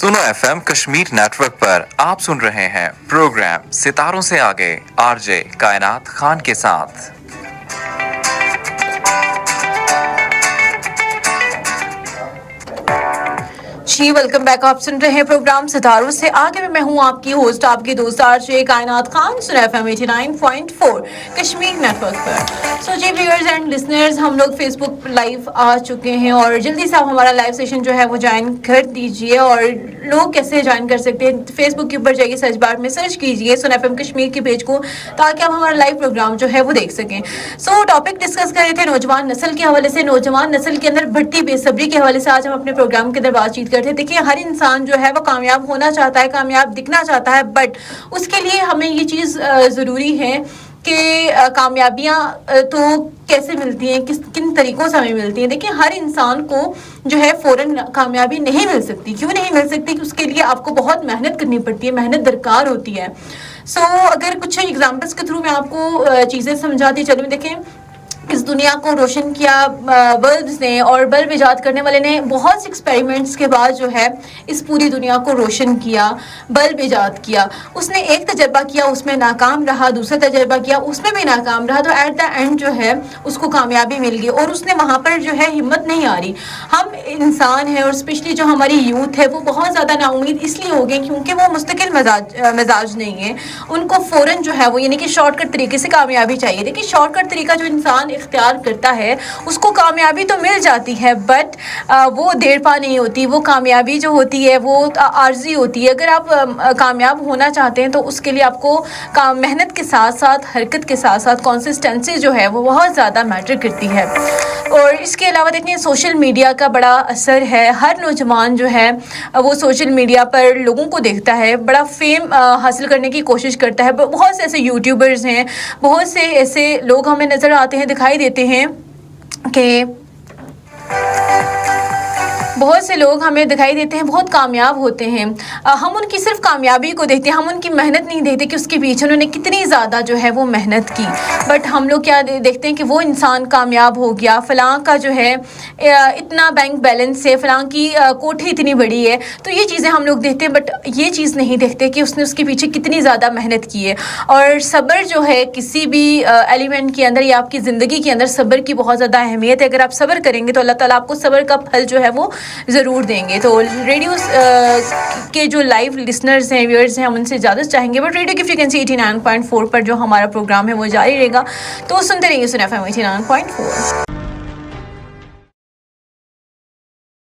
सुनो FM Kashmir network पर आप सुन रहे हैं प्रोग्राम सितारों से आगे आरजे कायनात खान के साथ। जी वेलकम बैक। आप सुन रहे हैं प्रोग्राम सितारों से आगे में मैं हूं आपकी होस्ट आपकी दोस्त आरजे कायनात खान सुन एफएम 89.4 कश्मीर नेटवर्क पर। सो जी व्यूअर्स एंड लिसनर्स, हम लोग फेसबुक लाइव आ चुके हैं और जल्दी से आप हमारा लाइव सेशन जो है वो ज्वाइन कर दीजिए। और लोग कैसे ज्वाइन कर सकते हैं, फेसबुक के ऊपर जाइए, सर्च बार में सर्च कीजिए सुन एफएम कश्मीर के पेज को, ताकि आप हमारा लाइव प्रोग्राम जो है वो देख सकें। सो टॉपिक डिस्कस कर रहे थे नौजवान नस्ल के हवाले से, नौजवान नस्ल के अंदर बढ़ती बेसब्री के हवाले से आज हम अपने प्रोग्राम के अंदर बातचीत करते हैं। देखिए, हर इंसान जो है वो कामयाब होना चाहता है, कामयाब दिखना चाहता है, बट उसके लिए हमें ये चीज़ ज़रूरी है कि कामयाबियाँ तो कैसे मिलती हैं, किन तरीक़ों से हमें मिलती हैं। देखिए, हर इंसान को जो है फ़ौरन कामयाबी नहीं मिल सकती। क्यों नहीं मिल सकती? कि उसके लिए आपको बहुत मेहनत करनी पड़ती है, मेहनत दरकार होती है। सो अगर कुछ एग्जाम्पल्स के थ्रू मैं आपको चीज़ें समझाती चलूँ। देखें, इस दुनिया को रोशन किया बल्ब्स ने, और बल्ब इजाद करने वाले ने बहुत से एक्सपेरिमेंट्स के बाद जो है इस पूरी दुनिया को रोशन किया, बल्ब इजाद किया। उसने एक तजर्बा किया, उसमें नाकाम रहा, दूसरा तजर्बा किया, उसमें भी नाकाम रहा, तो एट द एंड जो है उसको कामयाबी मिल गई और उसने वहाँ पर जो है हिम्मत नहीं आ रही। हम इंसान हैं और स्पेशली जो हमारी यूथ है वो बहुत ज़्यादा नाउम्मीद इसलिए हो गए क्योंकि वो मुस्तकिल मिजाज नहीं है। उनको फ़ौरन जो है वो यानी कि शॉर्टकट तरीके से कामयाबी चाहिए। देखिए, शॉर्टकट तरीका जो इंसान इख्तियार करता है उसको कामयाबी तो मिल जाती है, बट वो देर पा नहीं होती। वो कामयाबी जो होती है वो आर्जी होती है। अगर आप कामयाब होना चाहते हैं तो उसके लिए आपको मेहनत के साथ साथ, हरकत के साथ साथ कंसिस्टेंसी जो है वो बहुत ज़्यादा मैटर करती है। और इसके अलावा देखिए, सोशल मीडिया का बड़ा असर है। हर नौजवान जो है वो सोशल मीडिया पर लोगों को देखता है, बड़ा फेम हासिल करने की कोशिश करता है। बहुत से ऐसे यूट्यूबर्स हैं, बहुत से ऐसे लोग हमें नज़र आते हैं, दिखाई देते हैं कि बहुत से लोग हमें दिखाई देते हैं बहुत कामयाब होते हैं। हम उनकी सिर्फ कामयाबी को देखते हैं, हम उनकी मेहनत नहीं देखते कि उसके पीछे उन्होंने कितनी ज़्यादा जो है वो मेहनत की। बट हम लोग क्या देखते हैं कि वो इंसान कामयाब हो गया, फ़लाँ का जो है इतना बैंक बैलेंस है, फ़लाँ की कोठी इतनी बड़ी है, तो ये चीज़ें हम लोग देखते हैं। बट ये चीज़ नहीं देखते कि उसने उसके पीछे कितनी ज़्यादा मेहनत की है। और सब्र जो है किसी भी एलिमेंट के अंदर या आपकी ज़िंदगी के अंदर सब्र की बहुत ज़्यादा अहमियत है। अगर आप सब्र करेंगे तो अल्लाह ताला आपको सब्र का फल जो है वो ज़रूर देंगे। तो रेडियो के जो लाइव लिसनर्स हैं, व्यूअर्स हैं, हम उनसे इजाज़त चाहेंगे। बट रेडियो की फ्रीक्वेंसी 89.4 पर जो हमारा प्रोग्राम है वो जारी रहेगा, तो सुनते रहिए सुन एफएम 89.4।